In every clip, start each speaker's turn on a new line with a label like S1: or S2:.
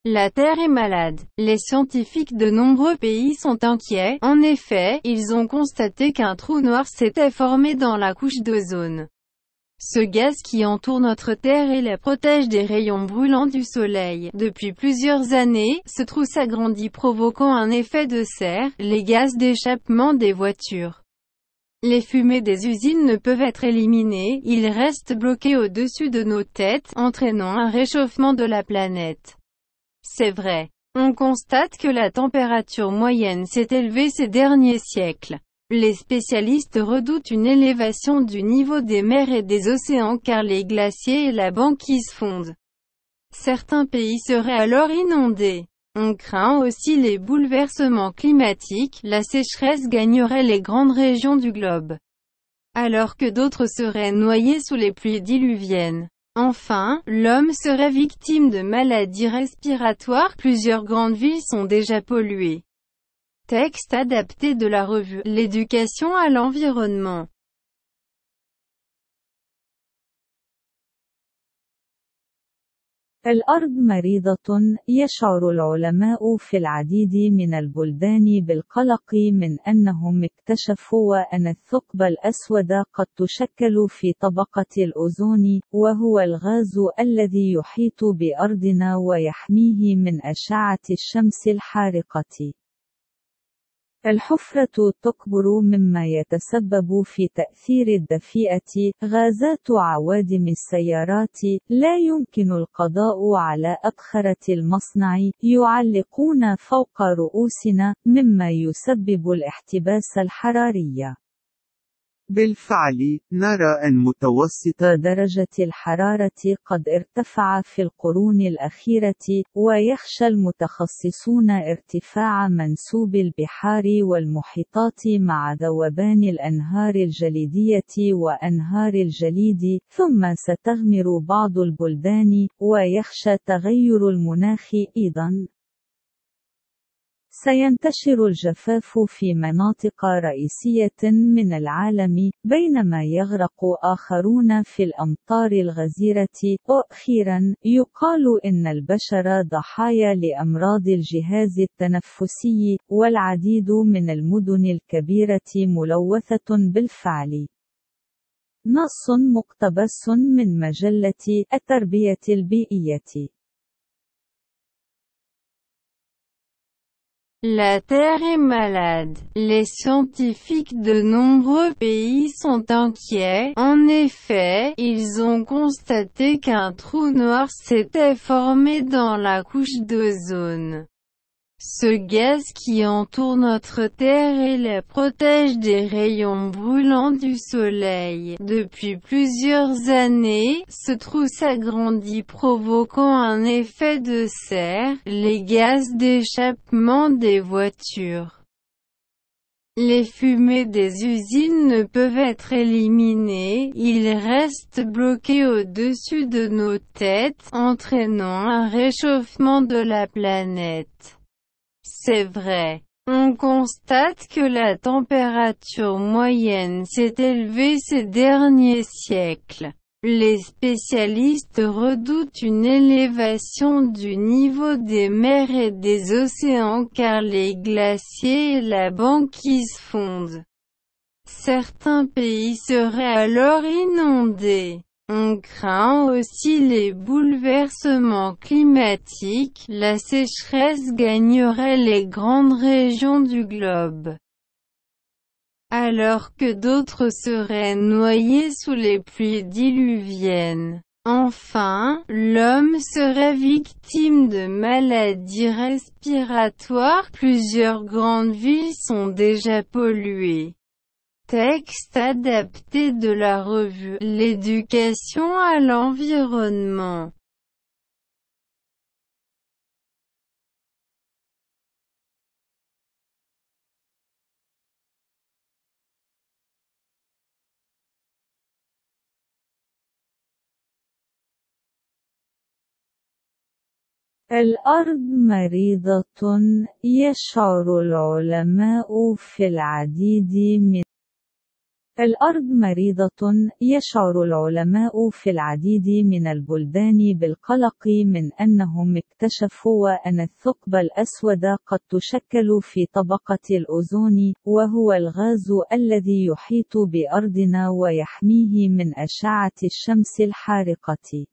S1: La Terre est malade. Les scientifiques de nombreux pays sont inquiets. En effet, ils ont constaté qu'un trou noir s'était formé dans la couche d'ozone. Ce gaz qui entoure notre Terre et la protège des rayons brûlants du Soleil. Depuis plusieurs années, ce trou s'agrandit provoquant un effet de serre, les gaz d'échappement des voitures. Les fumées des usines ne peuvent être éliminées, ils restent bloqués au-dessus de nos têtes, entraînant un réchauffement de la planète. C'est vrai. On constate que la température moyenne s'est élevée ces derniers siècles. Les spécialistes redoutent une élévation du niveau des mers et des océans car les glaciers et la banquise fondent. Certains pays seraient alors inondés. On craint aussi les bouleversements climatiques, la sécheresse gagnerait les grandes régions du globe, alors que d'autres seraient noyés sous les pluies diluviennes. Enfin, l'homme serait victime de maladies respiratoires, plusieurs grandes villes sont déjà polluées. Texte adapté de la revue L'éducation à l'environnement.
S2: الأرض مريضة. يشعر العلماء في العديد من البلدان بالقلق من أنهم اكتشفوا أن الثقب الأسود قد تشكل في طبقة الأوزون، وهو الغاز الذي يحيط بأرضنا ويحميه من أشعة الشمس الحارقة. الحفرة تكبر مما يتسبب في تأثير الدفيئة، غازات عوادم السيارات، لا يمكن القضاء على أبخرة المصنع، يعلقون فوق رؤوسنا، مما يسبب الاحتباس الحراري.
S3: بالفعل، نرى أن متوسط
S2: درجة الحرارة قد ارتفع في القرون الأخيرة، ويخشى المتخصصون ارتفاع منسوب البحار والمحيطات مع ذوبان الأنهار الجليدية وأنهار الجليد، ثم ستغمر بعض البلدان، ويخشى تغير المناخ أيضاً. سينتشر الجفاف في مناطق رئيسية من العالم، بينما يغرق آخرون في الأمطار الغزيرة. وأخيرا، يقال إن البشر ضحايا لأمراض الجهاز التنفسي، والعديد من المدن الكبيرة ملوثة بالفعل. نص مقتبس من مجلة التربية البيئية.
S1: La Terre est malade. Les scientifiques de nombreux pays sont inquiets. En effet, ils ont constaté qu'un trou noir s'était formé dans la couche d'ozone. Ce gaz qui entoure notre Terre et la protège des rayons brûlants du Soleil. Depuis plusieurs années, ce trou s'agrandit provoquant un effet de serre, les gaz d'échappement des voitures. Les fumées des usines ne peuvent être éliminées, ils restent bloqués au-dessus de nos têtes, entraînant un réchauffement de la planète. C'est vrai. On constate que la température moyenne s'est élevée ces derniers siècles. Les spécialistes redoutent une élévation du niveau des mers et des océans car les glaciers et la banquise fondent. Certains pays seraient alors inondés. On craint aussi les bouleversements climatiques, la sécheresse gagnerait les grandes régions du globe, alors que d'autres seraient noyés sous les pluies diluviennes. Enfin, l'homme serait victime de maladies respiratoires, plusieurs grandes villes sont déjà polluées. Texte adapté de la revue L'éducation à l'environnement.
S2: الأرض مريضة. يشعر العلماء في العديد من الأرض مريضة. يشعر العلماء في العديد من البلدان بالقلق من أنهم اكتشفوا أن الثقب الأسود قد تشكل في طبقة الأوزون، وهو الغاز الذي يحيط بأرضنا ويحميه من أشعة الشمس الحارقة.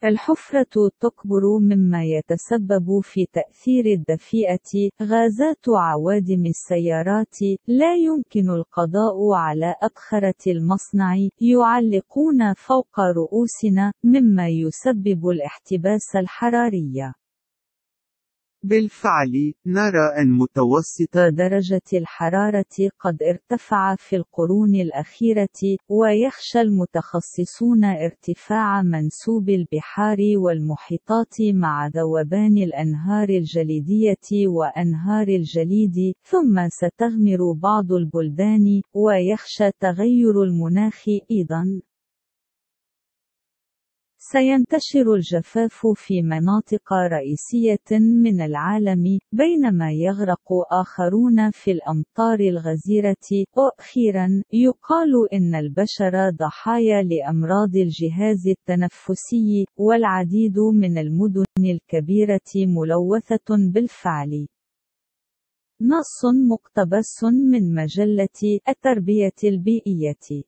S2: الحفرة تكبر مما يتسبب في تأثير الدفيئة. غازات عوادم السيارات لا يمكن القضاء على أبخرة المصنع يعلقون فوق رؤوسنا، مما يسبب الاحتباس الحراري.
S3: بالفعل، نرى أن متوسط
S2: درجة الحرارة قد ارتفع في القرون الأخيرة، ويخشى المتخصصون ارتفاع منسوب البحار والمحيطات مع ذوبان الأنهار الجليدية وأنهار الجليد، ثم ستغمر بعض البلدان، ويخشى تغير المناخ أيضا. سينتشر الجفاف في مناطق رئيسية من العالم، بينما يغرق آخرون في الأمطار الغزيرة. وأخيرا، يقال إن البشر ضحايا لأمراض الجهاز التنفسي، والعديد من المدن الكبيرة ملوثة بالفعل. نص مقتبس من مجلة التربية البيئية.